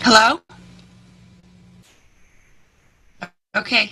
Hello? Okay.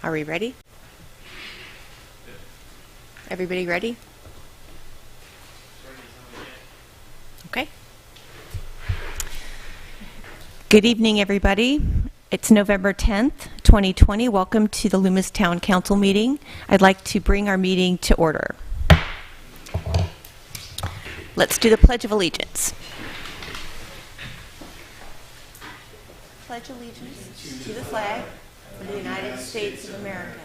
Are we ready? Everybody ready? Okay. Good evening, everybody. It's November 10th, 2020. Welcome to the Loomis Town Council meeting. I'd like to bring our meeting to order. Let's do the Pledge of Allegiance. Pledge allegiance to the flag of the United States of America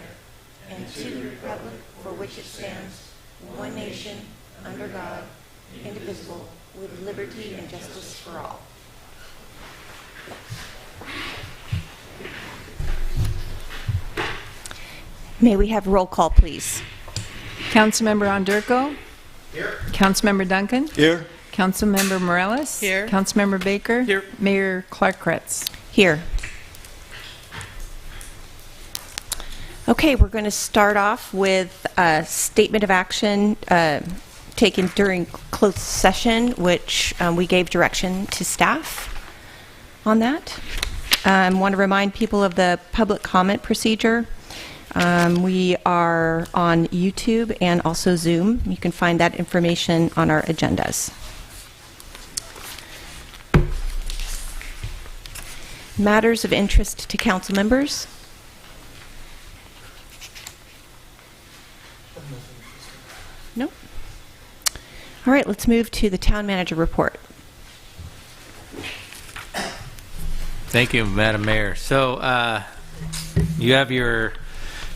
and to the republic for which it stands, one nation, under God, indivisible, with liberty and justice for all. May we have roll call, please? Councilmember Onderko? Here. Councilmember Duncan? Here. Councilmember Morales? Here. Councilmember Baker? Here. Mayor Clark-Kretz? Here. Okay, we're going to start off with a statement of action taken during closed session, which we gave direction to staff on that. I want to remind people of the public comment procedure. We are on YouTube and also Zoom. You can find that information on our agendas. Matters of interest to council members. Nope. All right, let's move to the town manager report. Thank you, Madam Mayor. So you have your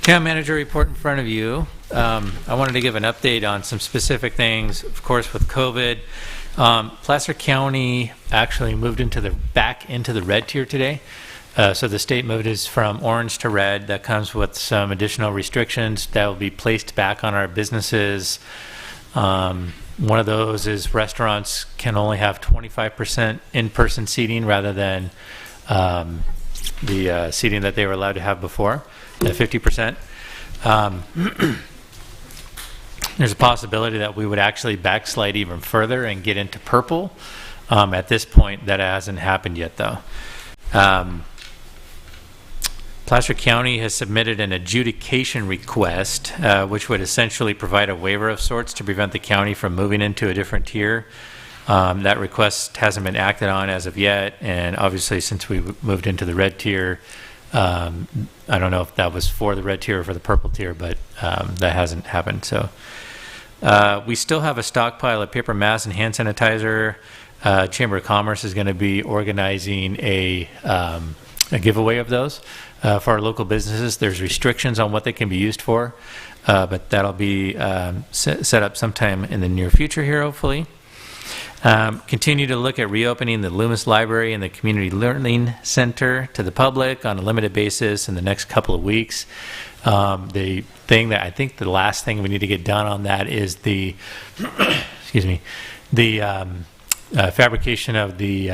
town manager report in front of you. I wanted to give an update on some specific things. Of course, with COVID, Placer County actually moved back into the red tier today. So the state moved us from orange to red. That comes with some additional restrictions that will be placed back on our businesses. One of those is restaurants can only have 25% in-person seating rather than the seating that they were allowed to have before, 50%. There's a possibility that we would actually backslide even further and get into purple. At this point, that hasn't happened yet, though. Placer County has submitted an adjudication request, which would essentially provide a waiver of sorts to prevent the county from moving into a different tier. That request hasn't been acted on as of yet, and obviously since we moved into the red tier, I don't know if that was for the red tier or for the purple tier, but that hasn't happened. So we still have a stockpile of paper masks and hand sanitizer. Chamber of Commerce is going to be organizing a giveaway of those for our local businesses. There's restrictions on what they can be used for, but that'll be set up sometime in the near future here, hopefully. Continue to look at reopening the Loomis Library and the Community Learning Center to the public on a limited basis in the next couple of weeks. The thing that I think the last thing we need to get done on that is the fabrication of the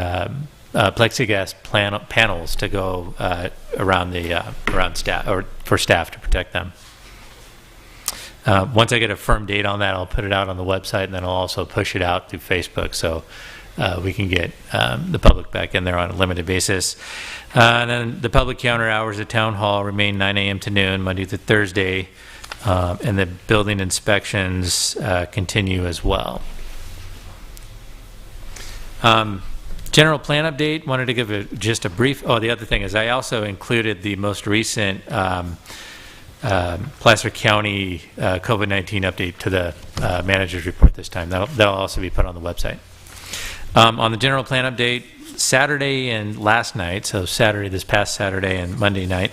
plexiglass panels to go around staff or for staff to protect them. Once I get a firm date on that, I'll put it out on the website, and then I'll also push it out through Facebook so we can get the public back in there on a limited basis. And then the public counter hours at Town Hall remain 9 a.m. to noon, Monday through Thursday, and the building inspections continue as well. General plan update, wanted to give just a brief, the other thing is I also included the most recent Placer County COVID-19 update to the manager's report this time. That'll also be put on the website. On the general plan update, Saturday and last night, so this past Saturday and Monday night,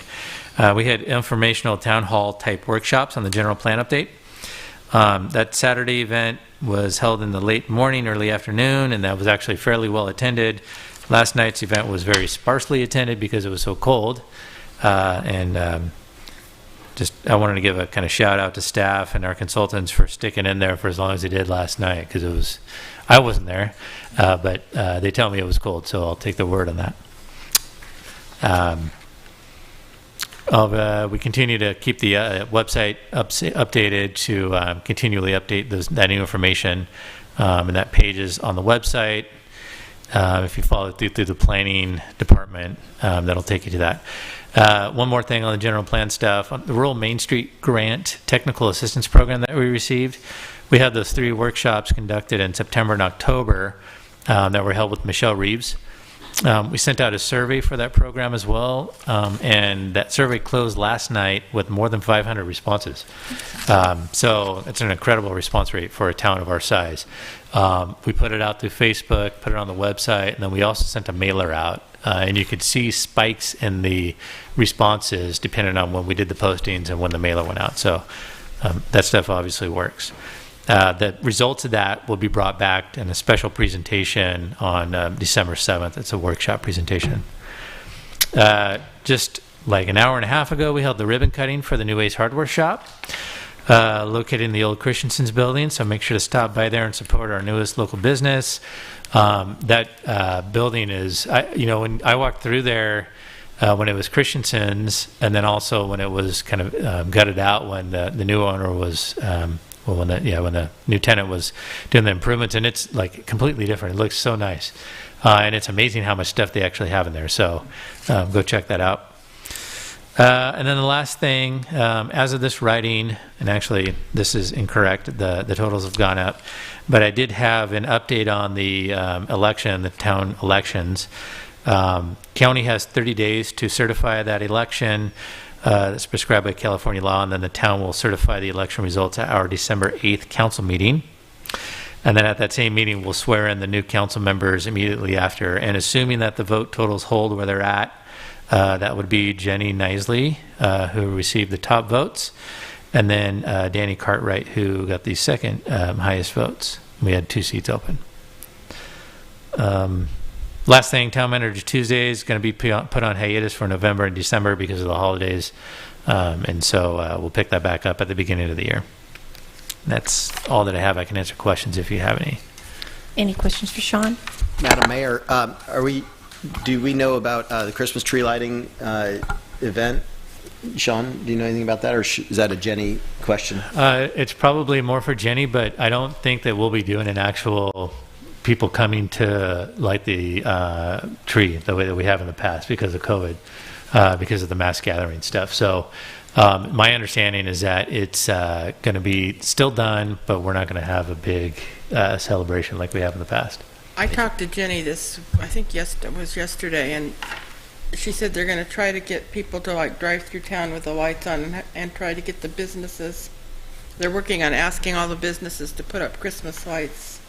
we had informational town hall type workshops on the general plan update. That Saturday event was held in the late morning, early afternoon, and that was actually fairly well attended. Last night's event was very sparsely attended because it was so cold, just I wanted to give a kind of shout out to staff and our consultants for sticking in there for as long as they did last night, because I wasn't there, but they tell me it was cold, so I'll take the word on that. We continue to keep the website updated to continually update that new information, and that page is on the website. If you follow through the planning department, that'll take you to that. One more thing on the general plan stuff. On the Rural Main Street Grant Technical Assistance Program that we received, we had those 3 workshops conducted in September and October that were held with Michelle Reeves. We sent out a survey for that program as well, and that survey closed last night with more than 500 responses. So it's an incredible response rate for a town of our size. We put it out through Facebook, put it on the website, and then we also sent a mailer out. And you could see spikes in the responses depending on when we did the postings and when the mailer went out. So that stuff obviously works. The results of that will be brought back in a special presentation on December 7th. It's a workshop presentation. Just like an hour and a half ago, we held the ribbon cutting for the New Ace Hardware Shop, located in the old Christensen's building. So make sure to stop by there and support our newest local business. That building is, when I walked through there, when it was Christensen's, and then also when it was kind of gutted out when the new owner was, when the new tenant was doing the improvements, and it's like completely different. It looks so nice, and it's amazing how much stuff they actually have in there. So go check that out. And then the last thing, as of this writing, and actually this is incorrect, the totals have gone up, but I did have an update on the the town elections. County has 30 days to certify that election. that's prescribed by California law, and then the town will certify the election results at our December 8th council meeting. And then at that same meeting, we'll swear in the new council members immediately after. And assuming that the vote totals hold where they're at, that would be Jenny Nisley, who received the top votes, and then Danny Cartwright, who got the second highest votes. We had 2 seats open. Last thing, Town Manager Tuesday is going to be put on hiatus for November and December because of the holidays. And so we'll pick that back up at the beginning of the year. That's all that I have. I can answer questions if you have any. Any questions for Sean? Madam Mayor, do we know about the Christmas tree lighting event? Sean, do you know anything about that, or is that a Jenny question? It's probably more for Jenny, but I don't think that we'll be doing an actual people coming to light the tree the way that we have in the past because of COVID, because of the mass gathering stuff. So my understanding is that it's going to be still done, but we're not going to have a big celebration like we have in the past. I talked to Jenny I think it was yesterday, and she said they're going to try to get people to like drive through town with the lights on and try to get the businesses. They're working on asking all the businesses to put up Christmas lights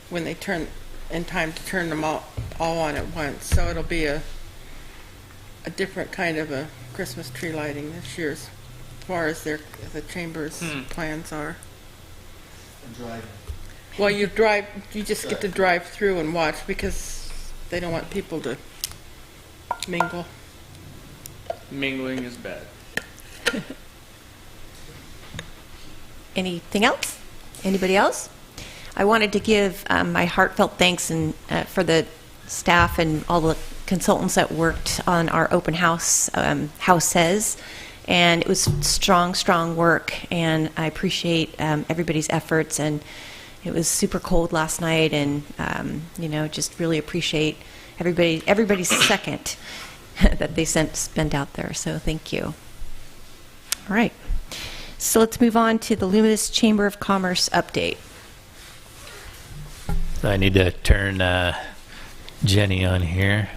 when they turn in time to turn them all on at once. So it'll be a different kind of a Christmas tree lighting this year as far as the chamber's plans are. Well, you just get to drive through and watch because they don't want people to mingle. Mingling is bad. Anything else? Anybody else? I wanted to give my heartfelt thanks for the staff and all the consultants that worked on our open house, houses, and it was strong work, and I appreciate everybody's efforts. And it was super cold last night, and just really appreciate everybody's second that they spent out there. So thank you. All right. So let's move on to the Loomis Chamber of Commerce update. So I need to turn Jenny on here.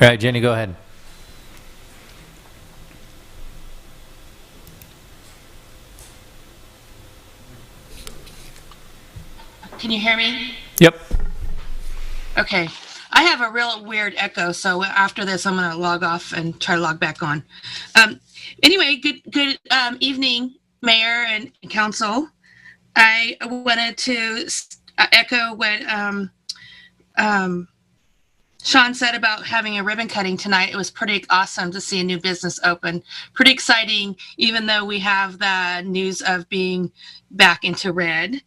All right, Jenny, go ahead. Can you hear me? Yep. Okay. I have a real weird echo, so after this, I'm going to log off and try to log back on. Anyway, good evening, Mayor and Council. I wanted to echo what Sean said about having a ribbon cutting tonight. It was pretty awesome to see a new business open. Pretty exciting, even though we have the news of being back into red.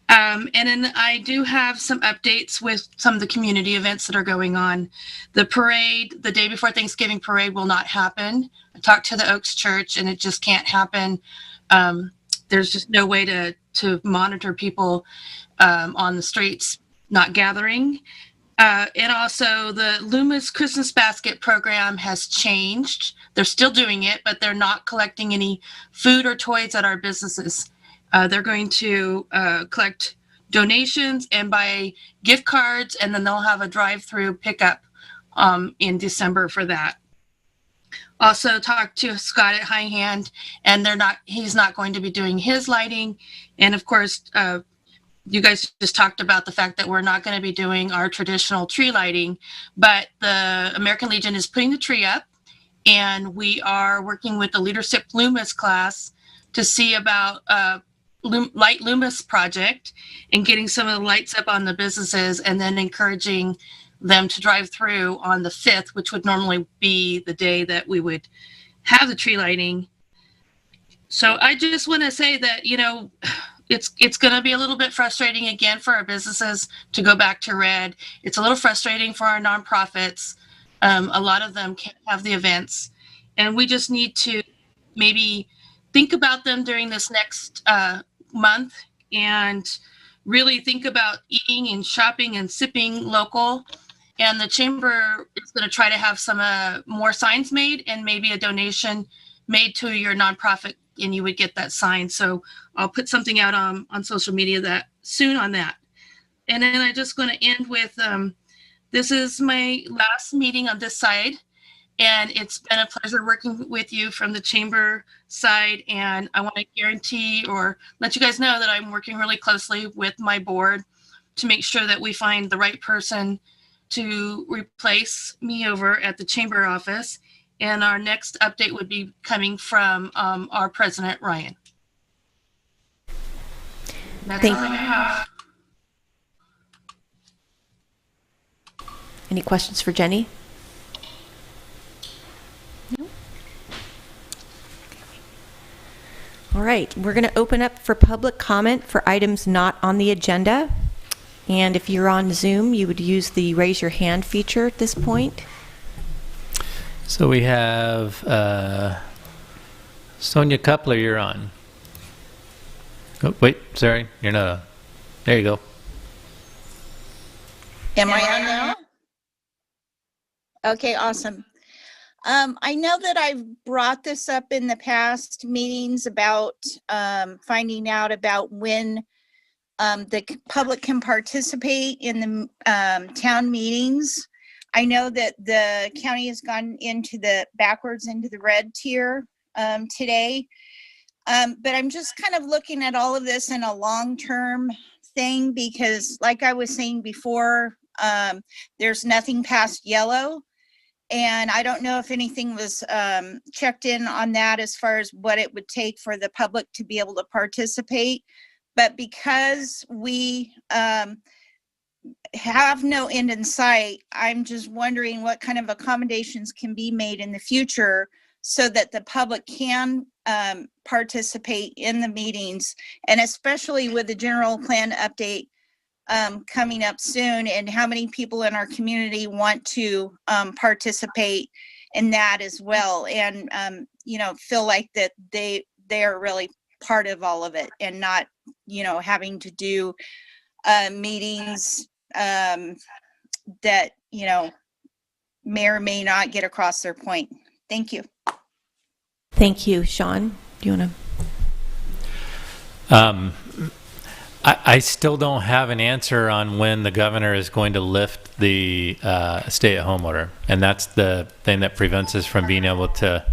And then I do have some updates with some of the community events that are going on. The parade, the day before Thanksgiving parade, will not happen. I talked to the Oaks Church, and it just can't happen. There's just no way to monitor people on the streets not gathering. And also the Loomis Christmas Basket program has changed. They're still doing it, but they're not collecting any food or toys at our businesses. They're going to collect donations and buy gift cards, and then they'll have a drive-through pickup in December for that. Also talked to Scott at High Hand, and he's not going to be doing his lighting. And of course, you guys just talked about the fact that we're not going to be doing our traditional tree lighting, but the American Legion is putting the tree up, and we are working with the Leadership Loomis class to see about Light Loomis project and getting some of the lights up on the businesses, and then encouraging them to drive through on the 5th, which would normally be the day that we would have the tree lighting. So I just want to say that, it's going to be a little bit frustrating again for our businesses to go back to red. It's a little frustrating for our nonprofits. A lot of them can't have the events, and we just need to maybe think about them during this next month and really think about eating and shopping and sipping local. And the chamber is going to try to have some more signs made, and maybe a donation made to your nonprofit, and you would get that sign. So I'll put something out on social media soon on that. And then I'm just going to end with, this is my last meeting on this side. And it's been a pleasure working with you from the chamber side. And I want to guarantee or let you guys know that I'm working really closely with my board to make sure that we find the right person to replace me over at the chamber office. And our next update would be coming from our president, Ryan. That's all I have. Any questions for Jenny? No? All right, we're going to open up for public comment for items not on the agenda. And if you're on Zoom, you would use the raise your hand feature at this point. So we have Sonia Coupler, you're on. Oh, wait, sorry, you're not on. There you go. Am I on now? Okay, awesome. I know that I've brought this up in the past meetings about finding out about when the public can participate in the town meetings. I know that the county has gone into the backwards into the red tier today. But I'm just kind of looking at all of this in a long-term thing because like I was saying before, there's nothing past yellow. And I don't know if anything was checked in on that as far as what it would take for the public to be able to participate. But because we have no end in sight, I'm just wondering what kind of accommodations can be made in the future so that the public can participate in the meetings, and especially with the general plan update coming up soon, and how many people in our community want to participate in that as well, and feel like that they are really part of all of it, and not having to do meetings that may or may not get across their point. Thank you. Thank you. Sean, do you want to? I still don't have an answer on when the governor is going to lift the stay-at-home order, and that's the thing that prevents us from being able to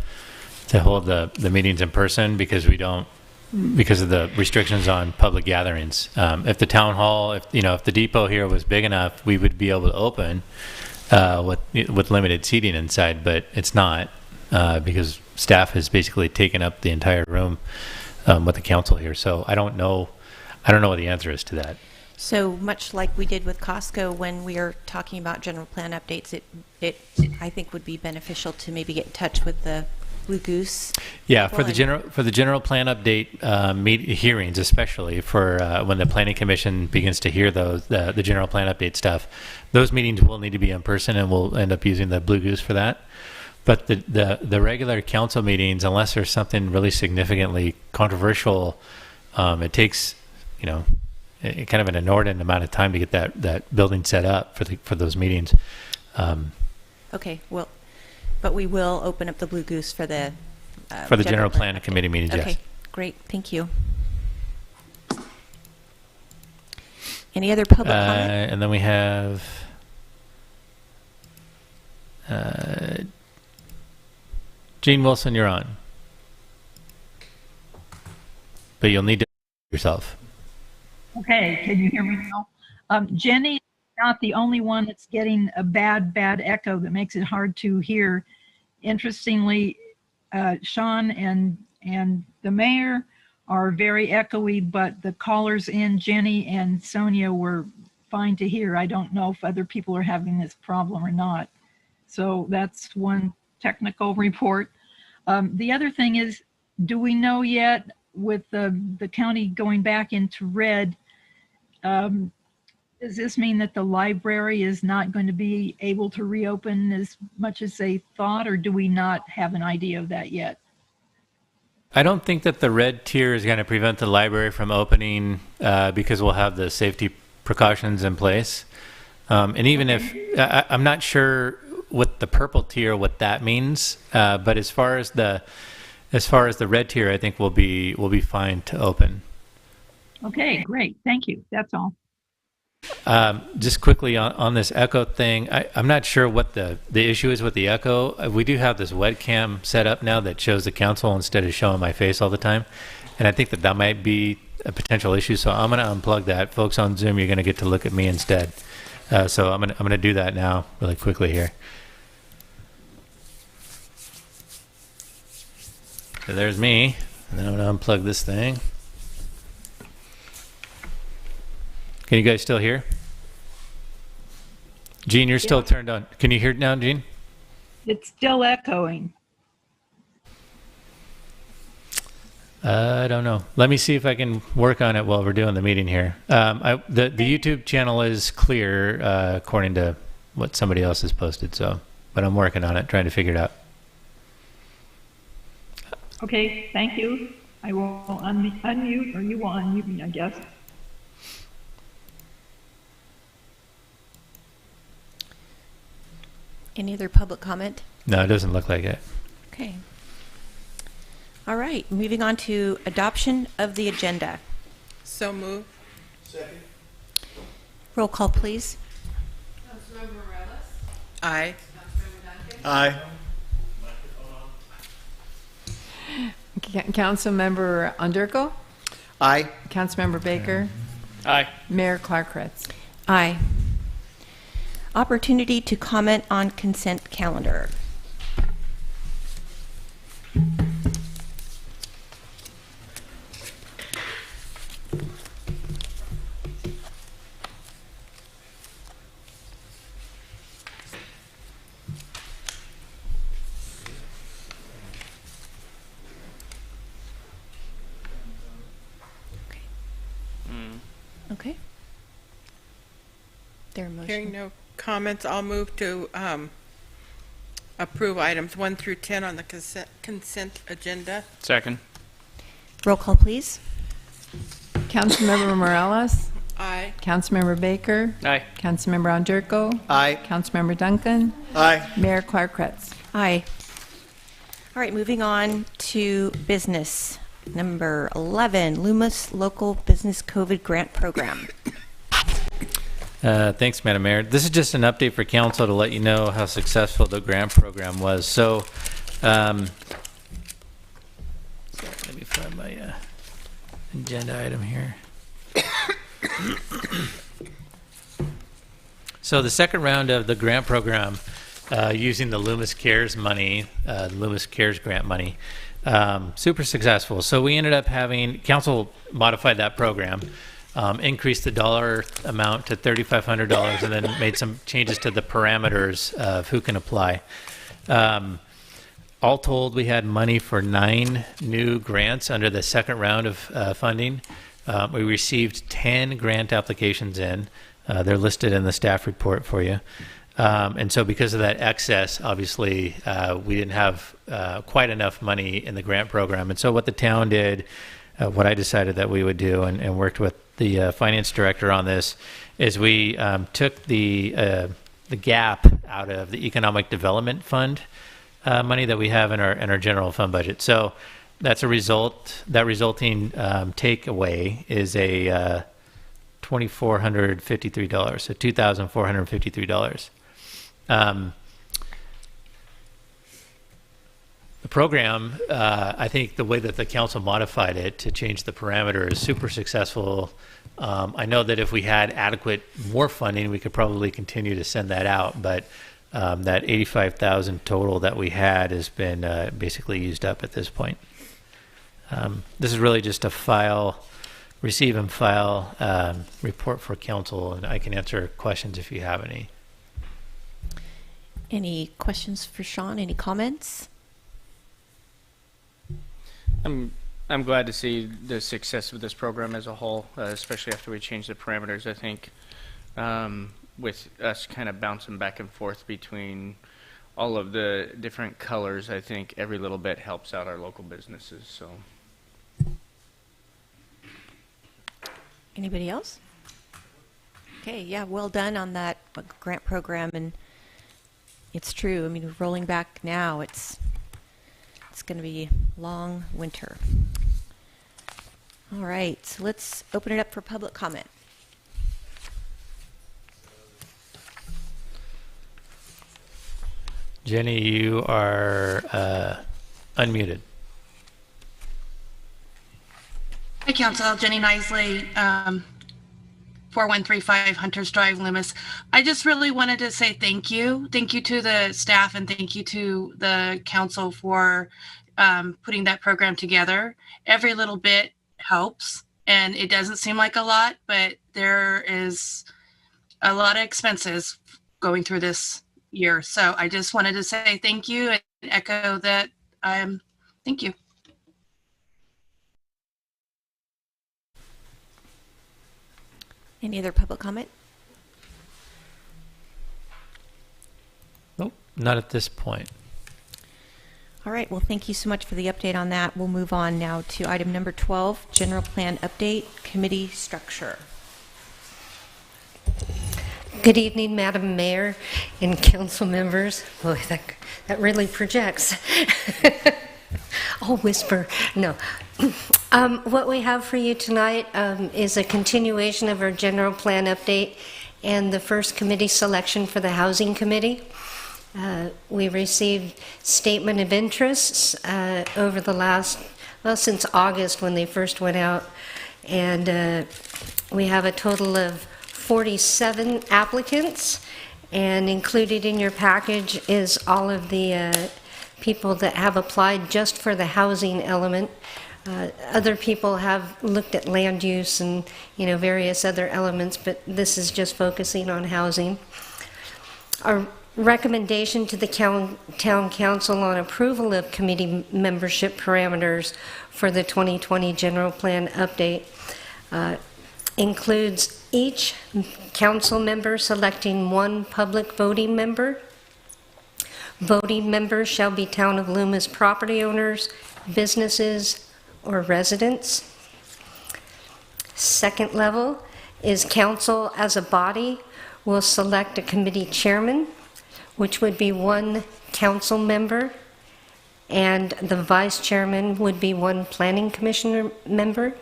hold the meetings in person because of the restrictions on public gatherings. If the town hall, if the depot here was big enough, we would be able to open with limited seating inside, but it's not because staff has basically taken up the entire room with the council here. So I don't know what the answer is to that. So much like we did with Costco when we are talking about general plan updates, it I think would be beneficial to maybe get in touch with the Blue Goose. Yeah, for the general plan update hearings, especially for when the planning commission begins to hear those the general plan update stuff, those meetings will need to be in person, and we'll end up using the Blue Goose for that. But the regular council meetings, unless there's something really significantly controversial, it takes kind of an inordinate amount of time to get that building set up for those meetings. Okay, well, but we will open up the Blue Goose for the general plan committee meetings. Okay, yes. Great, thank you. Any other public comment? And then we have Gene Wilson, you're on, but you'll need to yourself. Okay, can you hear me now? Jenny is not the only one that's getting a bad echo that makes it hard to hear. Interestingly, Sean and the mayor are very echoey, but the callers in, Jenny and Sonia, were fine to hear. I don't know if other people are having this problem or not. So that's one technical report. The other thing is, do we know yet with the county going back into red, does this mean that the library is not going to be able to reopen as much as they thought, or do we not have an idea of that yet? I don't think that the red tier is going to prevent the library from opening because we'll have the safety precautions in place. And even if I'm not sure with the purple tier what that means, but as far as the red tier, I think we'll be fine to open. Okay, great. Thank you. That's all. Just quickly on this echo thing, I'm not sure what the issue is with the echo. We do have this webcam set up now that shows the council instead of showing my face all the time. And I think that might be a potential issue. So I'm going to unplug that. Folks on Zoom, you're going to get to look at me instead. So I'm going to do that now really quickly here. So there's me. And then I'm going to unplug this thing. Can you guys still hear? Gene, you're still turned on. Can you hear it now, Gene? It's still echoing. I don't know. Let me see if I can work on it while we're doing the meeting here. The YouTube channel is clear according to what somebody else has posted. But I'm working on it, trying to figure it out. Okay, thank you. I will unmute, or you will unmute me, I guess. Any other public comment? No, it doesn't look like it. Okay. All right, moving on to adoption of the agenda. So move. Roll call, please. Aye. Aye. Councilmember Underko, Aye. Councilmember Baker, Aye. Mayor Clark-Ritz. Aye. Opportunity to comment on consent calendar. Okay. There a motion? Hearing no comments, I'll move to approve items 1 through 10 on the consent agenda. Second. Roll call, please. Councilmember Morales, Aye. Councilmember Baker, Aye. Councilmember Underko, Aye. Councilmember Duncan, Aye. Mayor Clark-Ritz. Aye. All right, moving on to business. Number 11, Loomis Local Business COVID Grant Program. Thanks, Madam Mayor. This is just an update for council to let you know how successful the grant program was. So, let me find my agenda item here. So the second round of the grant program, using the Loomis Cares money, Loomis Cares grant money, super successful. So we ended up having, council modified that program, increased the dollar amount to $3,500, and then made some changes to the parameters of who can apply. All told, we had money for 9 new grants under the second round of funding. We received 10 grant applications in. They're listed in the staff report for you. And so because of that excess, obviously, we didn't have quite enough money in the grant program. And so what the town did, what I decided that we would do, and worked with the finance director on this, is we took the gap out of the economic development fund money that we have in our general fund budget. So that's a result. That resulting takeaway is a $2,453, so $2,453. The program, I think the way that the council modified it to change the parameter is super successful. I know that if we had adequate more funding, we could probably continue to send that out, but that $85,000 total that we had has been basically used up at this point. This is really just a receive and file report for council, and I can answer questions if you have any. Any questions for Sean? Any comments? I'm glad to see the success of this program as a whole, especially after we changed the parameters. I think with us kind of bouncing back and forth between all of the different colors, I think every little bit helps out our local businesses. So, Anybody else? Okay, yeah, well done on that grant program, and it's true. I mean, rolling back now, it's going to be long winter. All right, so let's open it up for public comment. Jenny, you are unmuted. Hi, Council. Jenny Nisley, 4135 Hunters Drive, Loomis. I just really wanted to say thank you. Thank you to the staff and thank you to the council for putting that program together. Every little bit helps, and it doesn't seem like a lot, but there is a lot of expenses going through this year. So I just wanted to say thank you and echo that. Thank you. Any other public comment? Nope, not at this point. All right, well, thank you so much for the update on that. We'll move on now to item number 12, general plan update, committee structure. Good evening, Madam Mayor and council members. Boy, that really projects. I'll whisper. No. What we have for you tonight is a continuation of our general plan update and the first committee selection for the Housing Committee. We received statement of interests over the last, well, since August when they first went out. And we have a total of 47 applicants. And included in your package is all of the people that have applied just for the housing element. Other people have looked at land use and various other elements, but this is just focusing on housing. Our recommendation to the town council on approval of committee membership parameters for the 2020 general plan update includes each council member selecting one public voting member. Voting members shall be Town of Loomis property owners, businesses, or residents. Second level is council as a body will select a committee chairman, which would be one council member, and the vice chairman would be one planning commissioner member.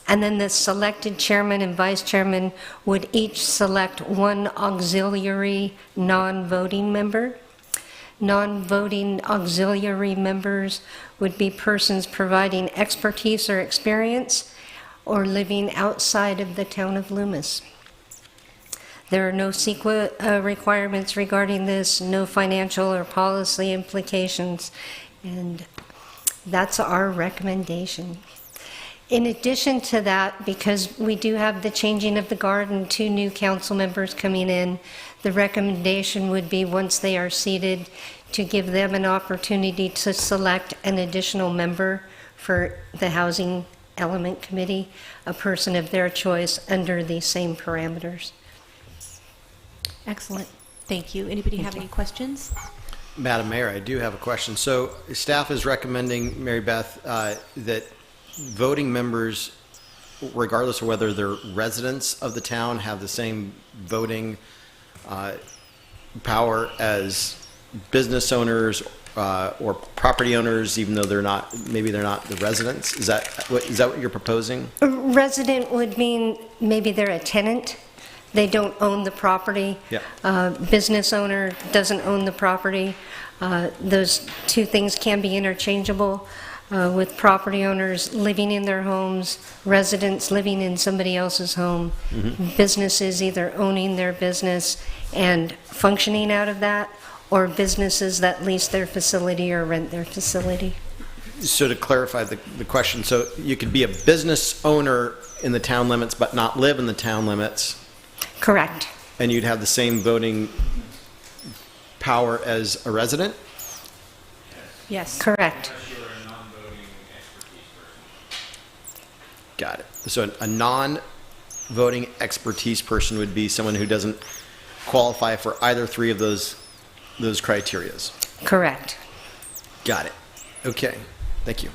And then the selected chairman and vice chairman would each select one auxiliary non-voting member. Non-voting auxiliary members would be persons providing expertise or experience or living outside of the town of Loomis. There are no CEQA requirements regarding this, no financial or policy implications, and that's our recommendation. In addition to that, because we do have the changing of the guard and 2 new council members coming in, the recommendation would be once they are seated to give them an opportunity to select an additional member for the Housing Element Committee, a person of their choice under these same parameters. Excellent. Thank you. Anybody have any questions? Madam Mayor, I do have a question. So staff is recommending, Mary Beth, that voting members, regardless of whether they're residents of the town, have the same voting power as business owners or property owners, even though maybe they're not the residents. Is that what you're proposing? A resident would mean maybe they're a tenant. They don't own the property. Yeah. Business owner doesn't own the property. Those 2 things can be interchangeable. With property owners living in their homes, residents living in somebody else's home, businesses either owning their business and functioning out of that, or businesses that lease their facility or rent their facility. So to clarify the question, so you could be a business owner in the town limits but not live in the town limits. Correct. And you'd have the same voting power as a resident? Yes. Correct. Got it. So a non-voting expertise person would be someone who doesn't qualify for either 3 of those criterias. Correct. Got it. Okay. Thank you.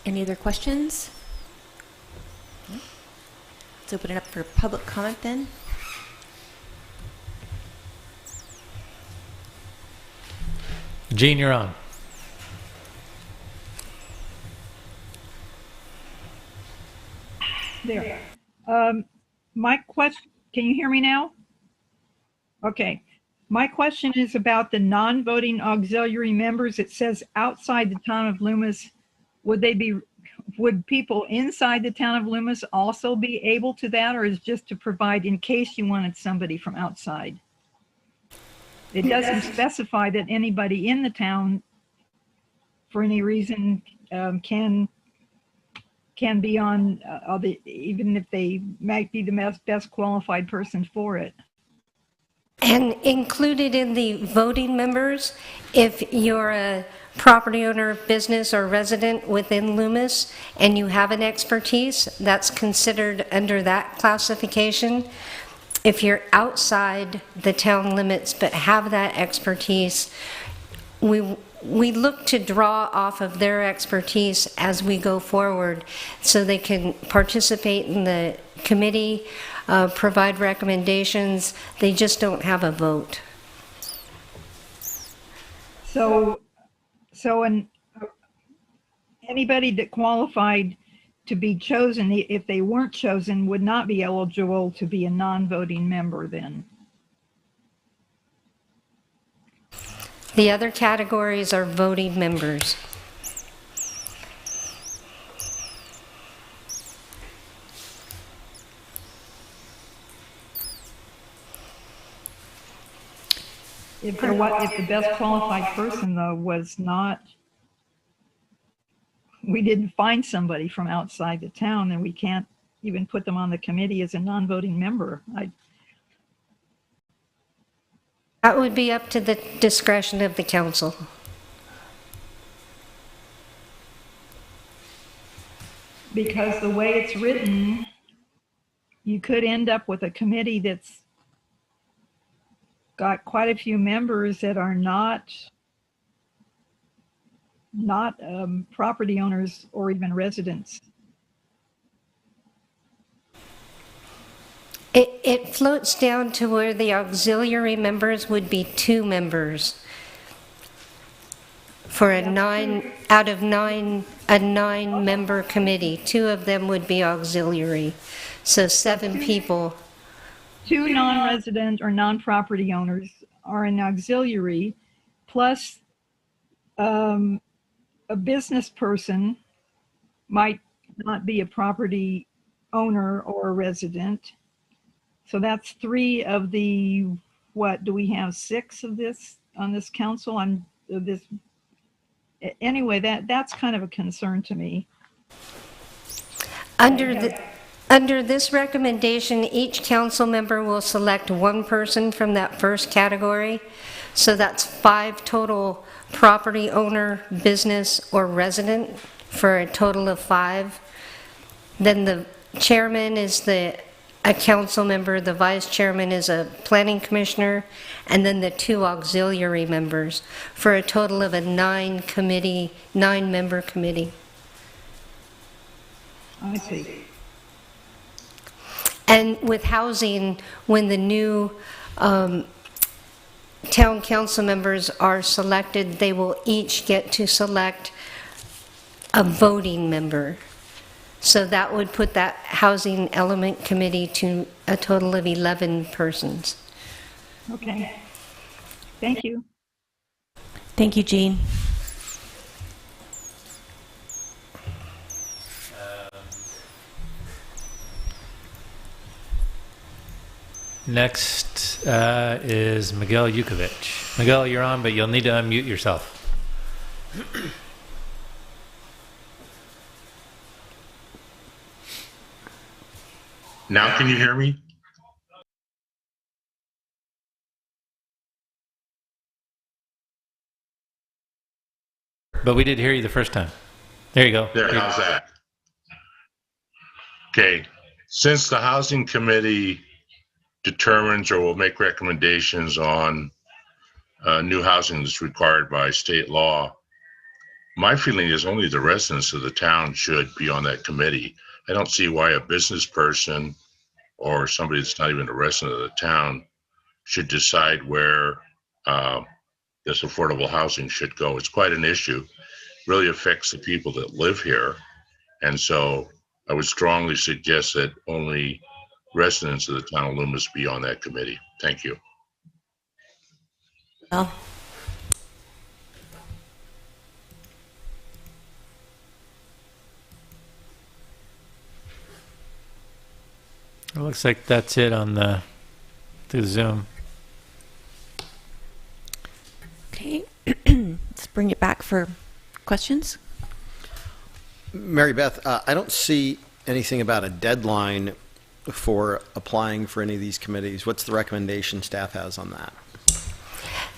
Any other questions? Let's open it up for public comment then. Gene, you're on. There. My question, can you hear me now? Okay. My question is about the non-voting auxiliary members. It says outside the town of Loomis. Would people inside the town of Loomis also be able to that, or is just to provide in case you wanted somebody from outside? It doesn't specify that anybody in the town, for any reason, can be on, even if they might be the best qualified person for it. And included in the voting members, if you're a property owner, business, or resident within Loomis and you have an expertise, that's considered under that classification. If you're outside the town limits but have that expertise, we look to draw off of their expertise as we go forward so they can participate in the committee, provide recommendations. They just don't have a vote. So anybody that qualified to be chosen, if they weren't chosen, would not be eligible to be a non-voting member then? The other categories are voting members. If the best qualified person though was not, we didn't find somebody from outside the town, then we can't even put them on the committee as a non-voting member. That would be up to the discretion of the council. Because the way it's written, you could end up with a committee that's got quite a few members that are not property owners or even residents. It floats down to where the auxiliary members would be 2 members for a 9-member committee. 2 of them would be auxiliary, so 7 people. 2 non-resident or non-property owners are an auxiliary, plus a business person might not be a property owner or a resident. So that's 3 of the, what, do we have 6 of this on this council? Anyway, that's kind of a concern to me. Under this recommendation, each council member will select 1 person from that first category. So that's 5 total property owner, business, or resident for a total of 5. Then the chairman is a council member, the vice chairman is a planning commissioner, and then the 2 auxiliary members for a total of a 9-member committee. I see. And with housing, when the new town council members are selected, they will each get to select a voting member. So that would put that housing element committee to a total of 11 persons. Okay. Thank you. Thank you, Jean. Next is Miguel Yukovic. Miguel, you're on, but you'll need to unmute yourself. Now can you hear me? But we did hear you the first time. There you go. There, how's that? Okay. Since the Housing Committee determines or will make recommendations on new housing that's required by state law, my feeling is only the residents of the town should be on that committee. I don't see why a business person or somebody that's not even a resident of the town should decide where this affordable housing should go. It's quite an issue. It really affects the people that live here. And so I would strongly suggest that only residents of the town of Loomis be on that committee. Thank you. Well, It looks like that's it on the through Zoom. okay. Let's bring it back for questions. Mary Beth, I don't see anything about a deadline for applying for any of these committees. What's the recommendation staff has on that?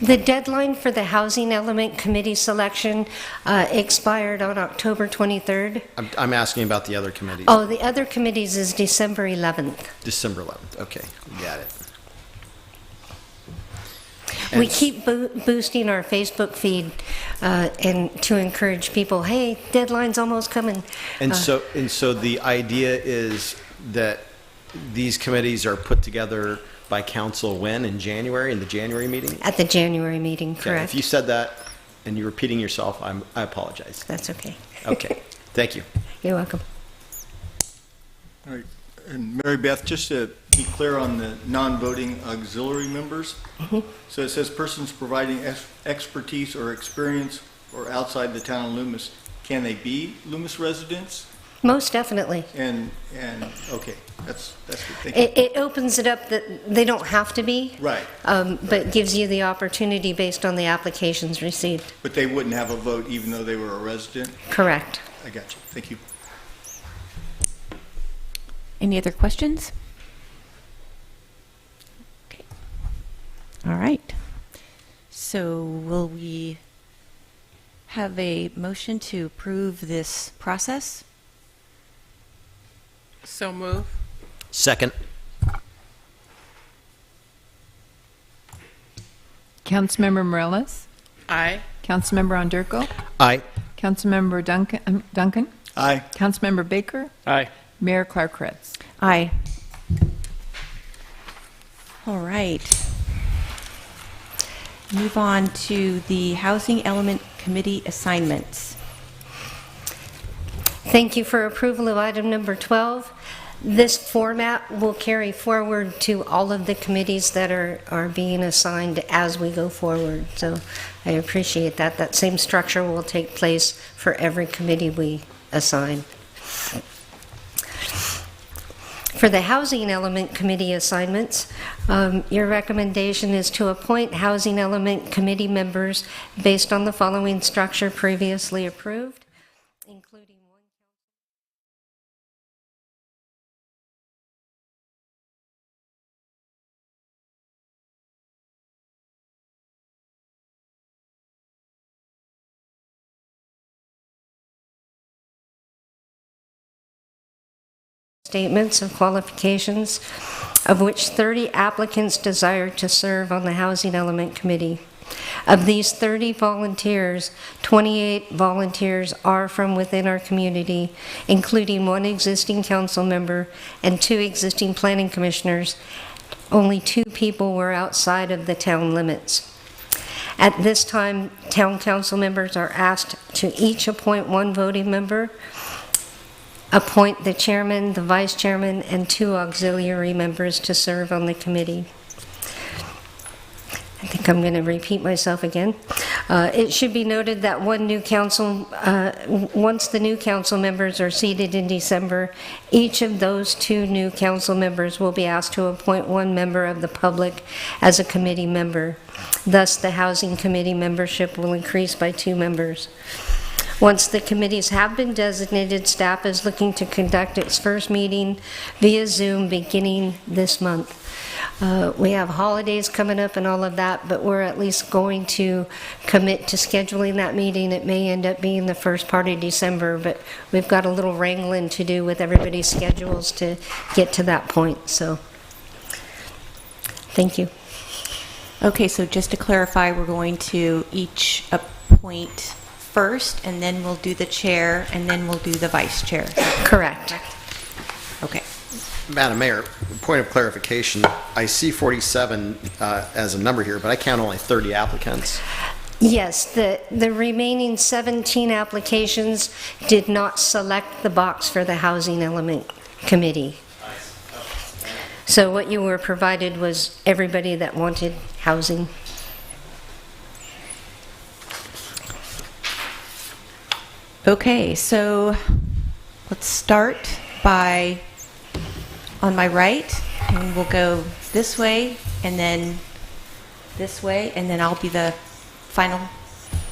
The deadline for the Housing Element Committee selection expired on October 23rd. I'm asking about the other committees. Oh, the other committees is December 11th. December 11th. Okay, got it. We And- keep boosting our Facebook feed and to encourage people, hey, deadline's almost coming. And so the idea is that these committees are put together by council when? In January, in the January meeting? At the January meeting, Okay, correct? if you said that and you're repeating yourself, I apologize. That's okay. Okay, thank you. You're welcome. All right, and Mary Beth, just to be clear on the non-voting auxiliary members. So it says persons providing expertise or experience or outside the town of Loomis. Can they be Loomis residents? Most definitely. And okay, that's good. Thank you. It opens it up that they don't have to be. Right. But gives you the opportunity based on the applications received. But they wouldn't have a vote even though they were a resident? Correct. I got you. Thank you. Any other questions? Okay. All right. So will we have a motion to approve this process? So move. Second. Councilmember Morales, Aye. Councilmember Onderko, Aye. Councilmember Duncan, Aye. Councilmember Baker, Aye. Mayor Clark-Kretz. Aye. All right. Move on to the Housing Element Committee assignments. Thank you for approval of item number 12. This format will carry forward to all of the committees that are being assigned as we go forward. So I appreciate that. That same structure will take place for every committee we assign. For the Housing Element Committee assignments, your recommendation is to appoint Housing Element Committee members based on the following structure previously approved, including one statements of qualifications, of which 30 applicants desire to serve on the Housing Element Committee. Of these 30 volunteers, 28 volunteers are from within our community, including one existing council member and 2 existing planning commissioners. Only 2 people were outside of the town limits. At this time, town council members are asked to each appoint 1 voting member, appoint the chairman, the vice chairman, and 2 auxiliary members to serve on the committee. I think I'm going to repeat myself again. It should be noted that once the new council members are seated in December, each of those 2 new council members will be asked to appoint 1 member of the public as a committee member. Thus, the Housing Committee membership will increase by 2 members. Once the committees have been designated, staff is looking to conduct its first meeting via Zoom beginning this month. We have holidays coming up and all of that, but we're at least going to commit to scheduling that meeting. It may end up being the first part of December, but we've got a little wrangling to do with everybody's schedules to get to that point. So, thank you. Okay, so just to clarify, we're going to each appoint first, and then we'll do the chair, and then we'll do the vice chair. Correct. Okay. Madam Mayor, point of clarification, I see 47 as a number here, but I count only 30 applicants. Yes, the remaining 17 applications did not select the box for the Housing Element Committee. So what you were provided was everybody that wanted housing. Okay, so let's start by on my right, and we'll go this way, and then this way, and then I'll be the final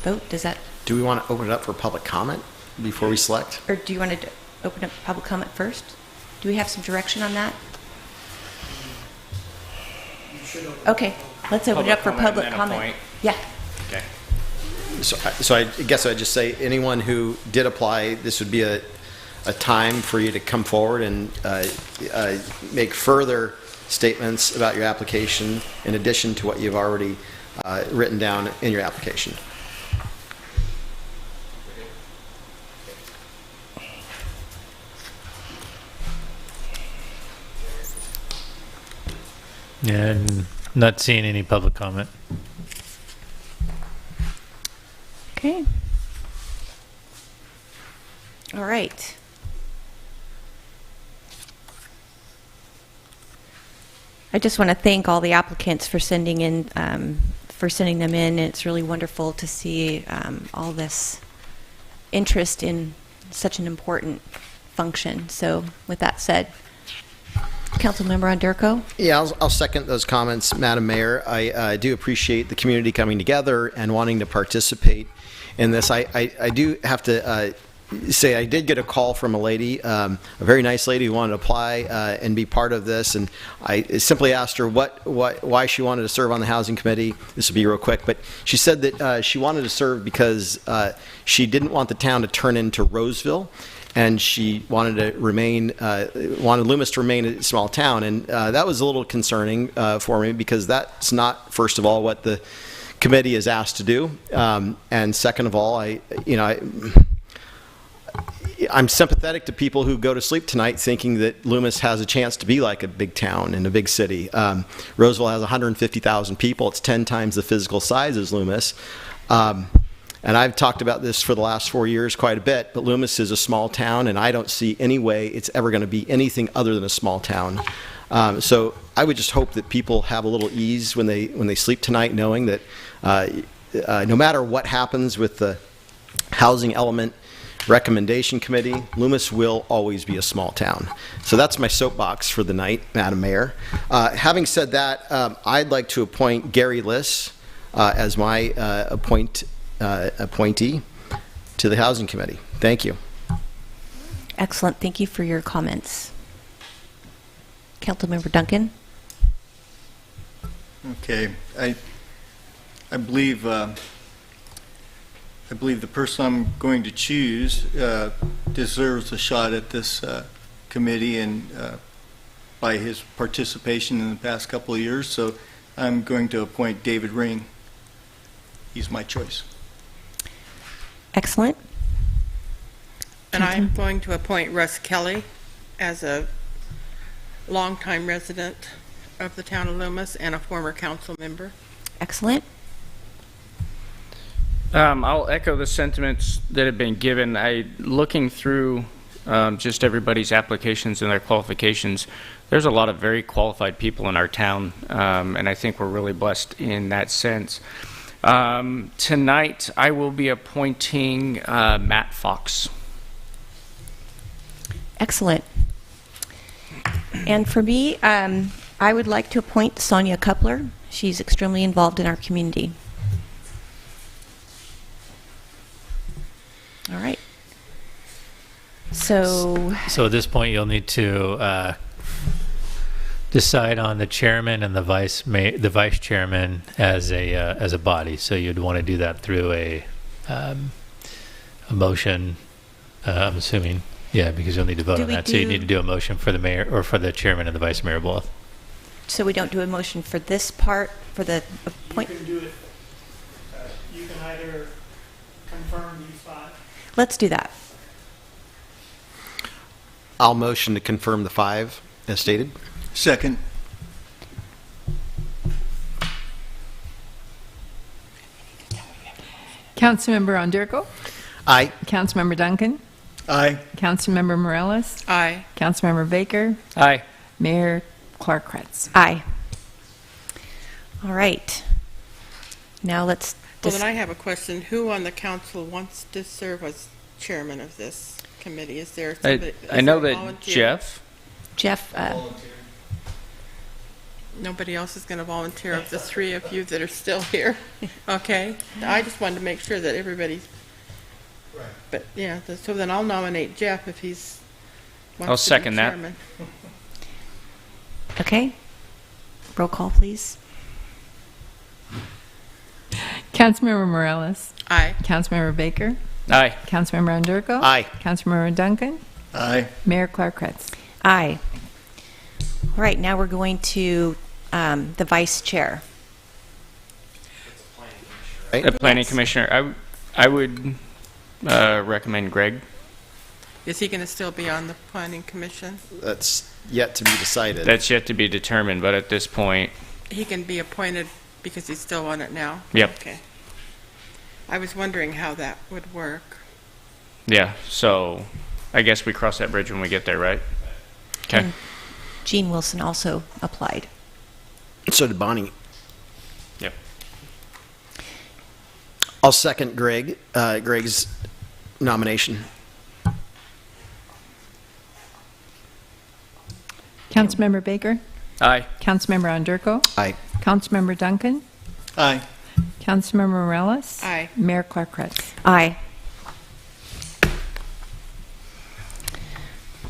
vote. Does that, Do we want to open it up for public comment before we select? or do you want to open up public comment first? Do we have some direction on that? Okay, let's open it up for public and then comment. appoint. Yeah. Okay. So I guess I'd just say anyone who did apply, this would be a time for you to come forward and make further statements about your application in addition to what you've already written down in your application. And not seeing any public comment. Okay. All right. I just want to thank all the applicants for sending them in. And it's really wonderful to see all this interest in such an important function. So, with that said, Councilmember Underko. Yeah, I'll second those comments, Madam Mayor. I do appreciate the community coming together and wanting to participate in this. I do have to say I did get a call from a lady, a very nice lady who wanted to apply and be part of this, and I simply asked her why she wanted to serve on the Housing Committee. This will be real quick, but she said that she wanted to serve because she didn't want the town to turn into Roseville, and she wanted Loomis to remain a small town, and that was a little concerning for me because that's not, first of all, what the committee is asked to do, and second of all, I'm sympathetic to people who go to sleep tonight thinking that Loomis has a chance to be like a big town and a big city. Roseville has 150,000 people. It's 10 times the physical size as Loomis. And I've talked about this for the last 4 years quite a bit, but Loomis is a small town, and I don't see any way it's ever going to be anything other than a small town. So I would just hope that people have a little ease when they sleep tonight, knowing that no matter what happens with the housing element recommendation committee, Loomis will always be a small town. So that's my soapbox for the night, Madam Mayor. Having said that, I'd like to appoint Gary Liss as my appointee to the Housing Committee. Thank you. Excellent. Thank you for your comments. Councilmember Duncan. Okay, I believe the person I'm going to choose deserves a shot at this committee, and by his participation in the past couple of years. So I'm going to appoint David Ring. He's my choice. Excellent. And I'm going to appoint Russ Kelly as a longtime resident of the town of Loomis and a former council member. Excellent. I'll echo the sentiments that have been given. Looking through just everybody's applications and their qualifications, there's a lot of very qualified people in our town, and I think we're really blessed in that sense. Tonight, I will be appointing Matt Fox. Excellent. And for me, I would like to appoint Sonia Kupler. She's extremely involved in our community. All right. So at this point, you'll need to decide on the chairman and the vice chairman as a body. So you'd want to do that through a motion. I'm assuming, yeah, because you'll need to vote on that. So you need to do a motion for the mayor or for the chairman and the vice mayor both. So we don't do a motion for this part for the appoint. You can do it. You can either confirm these five. Let's do that. I'll motion to confirm the 5 as stated. Second. Councilmember Onderko? Aye. Councilmember Duncan? Aye. Councilmember Morales? Aye. Councilmember Baker? Aye. Mayor Clark-Kretz? Aye. All right. Now let's. Well, then I have a question. Who on the council wants to serve as chairman of this committee? Is there I somebody? I is know there a that volunteer? Jeff, Nobody else is going to volunteer of the three of you that are still here? Okay. I just wanted to make sure that everybody's. Right. But yeah, so then I'll nominate Jeff if he's. wants I'll to be second that. chairman. Okay. Roll call, please. Councilmember Morales. Aye. Councilmember Baker. aye. Councilmember Underko. Aye. Councilmember Duncan. Aye. Mayor Clark Kretz. Aye. All right, now we're going to the vice chair. Right? The planning Yes. commissioner, I would recommend Greg. Is he going to still be on the planning commission? That's yet to be decided. That's yet to be determined, but at this point, He can be appointed because he's still on it now? Yep. Okay. I was wondering how that would work. yeah, so I guess we cross that bridge when we get there, right? Okay. And Gene Wilson also applied. So did Bonnie. Yep. I'll second Greg's nomination. Councilmember Baker. Aye. Councilmember Underko. Aye. Councilmember Duncan. Aye. Councilmember Morales. Aye. Mayor Clark Kretz. Aye.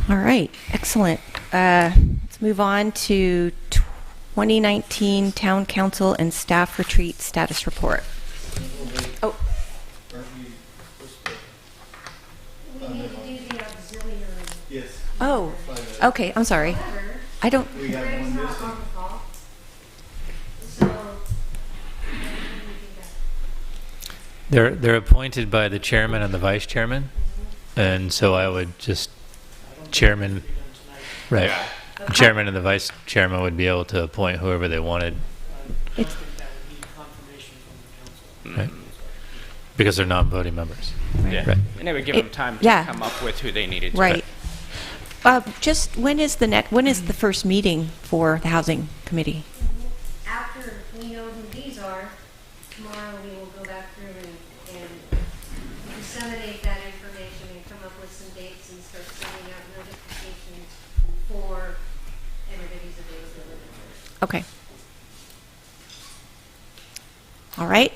All right, excellent. Let's move on to 2019 Town Council and Staff Retreat Status Report. Oh, We need to do the auxiliary. Yes. oh, okay, I'm sorry. I don't, We have one missing. They're appointed by the chairman and the vice chairman, and so I would just chairman, right? The chairman and the vice chairman would be able to appoint whoever they wanted, it's, right? Because they're non-voting members. Yeah. Right. And it would give It- them time to yeah. come up with who they needed to. right. Just when is the first meeting for the Housing Committee? After we know who these are, tomorrow we will go back through and disseminate that information and come up with some dates and start sending out notifications for everybody's availability. Okay. All right.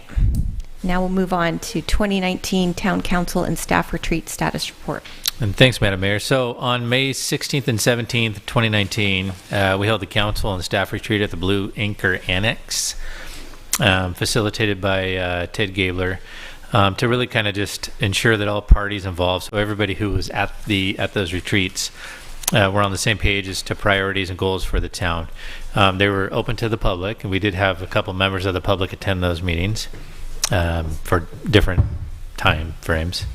Now we'll move on to 2019 Town Council and Staff Retreat Status Report. And thanks, Madam Mayor. So on May 16th and 17th, 2019, we held the council and staff retreat at the Blue Anchor Annex, facilitated by Ted Gabler, to really kind of just ensure that all parties involved, so everybody who was at those retreats, were on the same page as to priorities and goals for the town. They were open to the public, and we did have a couple members of the public attend those meetings for different time frames.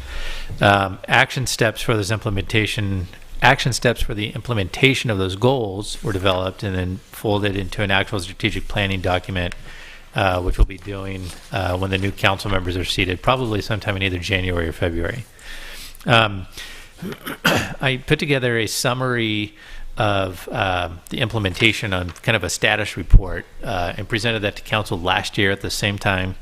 Action steps for the implementation of those goals were developed and then folded into an actual strategic planning document, which we'll be doing when the new council members are seated, probably sometime in either January or February. I put together a summary of the implementation on kind of a status report and presented that to council last year at the same time.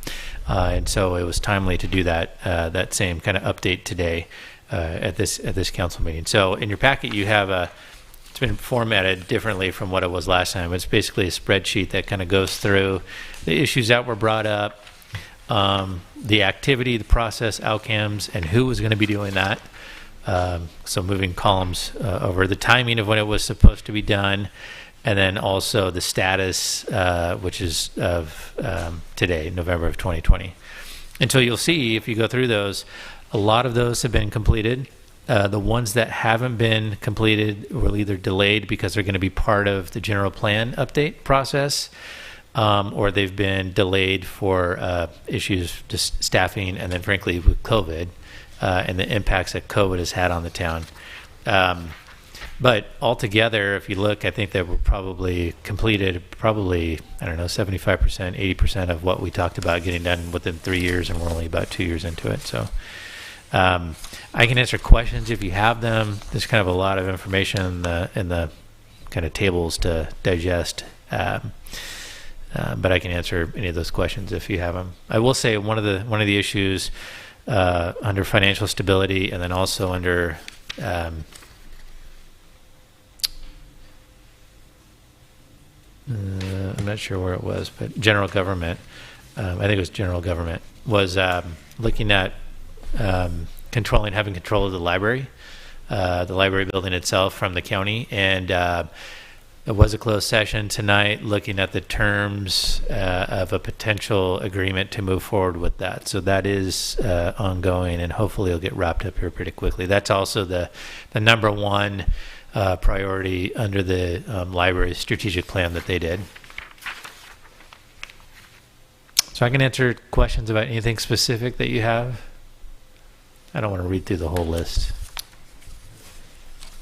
And so it was timely to do that same kind of update today at this council meeting. So in your packet, you have it's been formatted differently from what it was last time. It's basically a spreadsheet that kind of goes through the issues that were brought up, the activity, the process, outcomes, and who was going to be doing that. So moving columns over the timing of when it was supposed to be done, and then also the status, which is of today, November of 2020. And so you'll see, if you go through those, a lot of those have been completed. The ones that haven't been completed were either delayed because they're going to be part of the general plan update process, or they've been delayed for issues, just staffing, and then frankly with COVID and the impacts that COVID has had on the town. But altogether, if you look, I think that we're probably completed, I don't know, 75%, 80% of what we talked about getting done within 3 years, and we're only about 2 years into it. So I can answer questions if you have them. There's kind of a lot of information in the kind of tables to digest. But I can answer any of those questions if you have them. I will say one of the issues under financial stability, and then also under I'm not sure where it was, but general government, I think it was general government, was looking at having control of the library building itself from the county. And it was a closed session tonight looking at the terms of a potential agreement to move forward with that. So that is ongoing, and hopefully it'll get wrapped up here pretty quickly. That's also the number one priority under the library strategic plan that they did. So I can answer questions about anything specific that you have. I don't want to read through the whole list.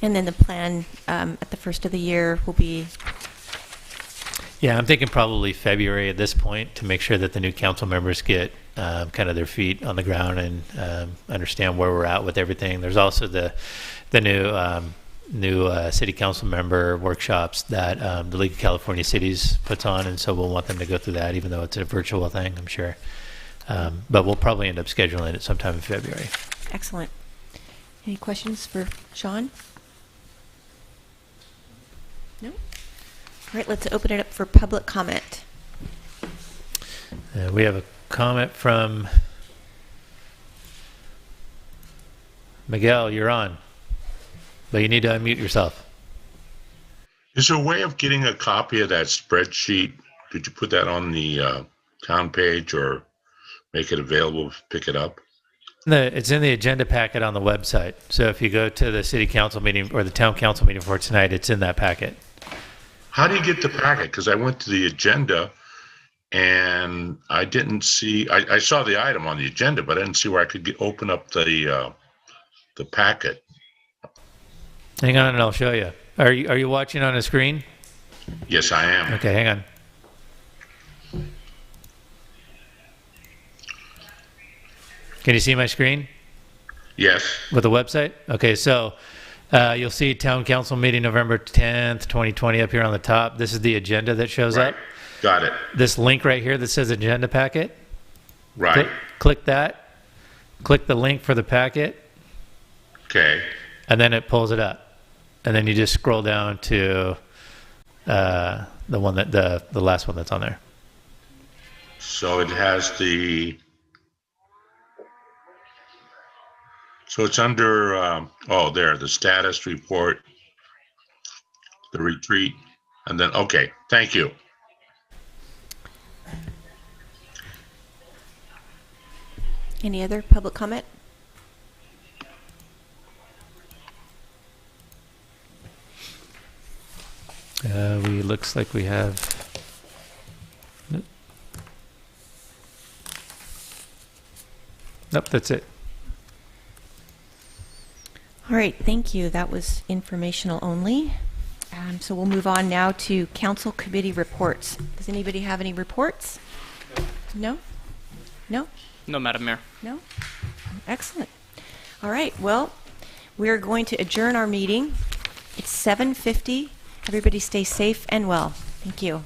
And then the plan at the first of the year will be? Yeah, I'm thinking probably February at this point, to make sure that the new council members get kind of their feet on the ground and understand where we're at with everything. There's also the new city council member workshops that the League of California Cities puts on, and so we'll want them to go through that, even though it's a virtual thing, I'm sure. But we'll probably end up scheduling it sometime in February. Excellent. Any questions for Sean? No? All right, let's open it up for public comment. We have a comment from Miguel. You're on, but you need to unmute yourself. Is there a way of getting a copy of that spreadsheet? Could you put that on the town page or make it available, pick it up? It's in the agenda packet on the website. So if you go to the city council meeting or the town council meeting for tonight, it's in that packet. How do you get the packet? Because I went to the agenda and I didn't see, I saw the item on the agenda, but I didn't see where I could open up the packet. Hang on and I'll show you. Are you watching on a screen? Yes, I am. Okay, hang on. Can you see my screen? Yes. With the website? Okay, so you'll see Town Council meeting November 10th, 2020 up here on the top. This is the agenda that shows up. Got it. This link right here that says agenda packet. Right. Click that. Click the link for the packet. Okay. And then it pulls it up. And then you just scroll down to the one that the last one that's on there. So it has so it's under, there, the status report, the retreat, and then, okay, thank you. Any other public comment? Looks like we have. Nope, that's it. All right, thank you. That was informational only. So we'll move on now to council committee reports. Does anybody have any reports? No? No? No, Madam Mayor. No? Excellent. All right, well, we're going to adjourn our meeting. It's 7:50. Everybody stay safe and well. Thank you.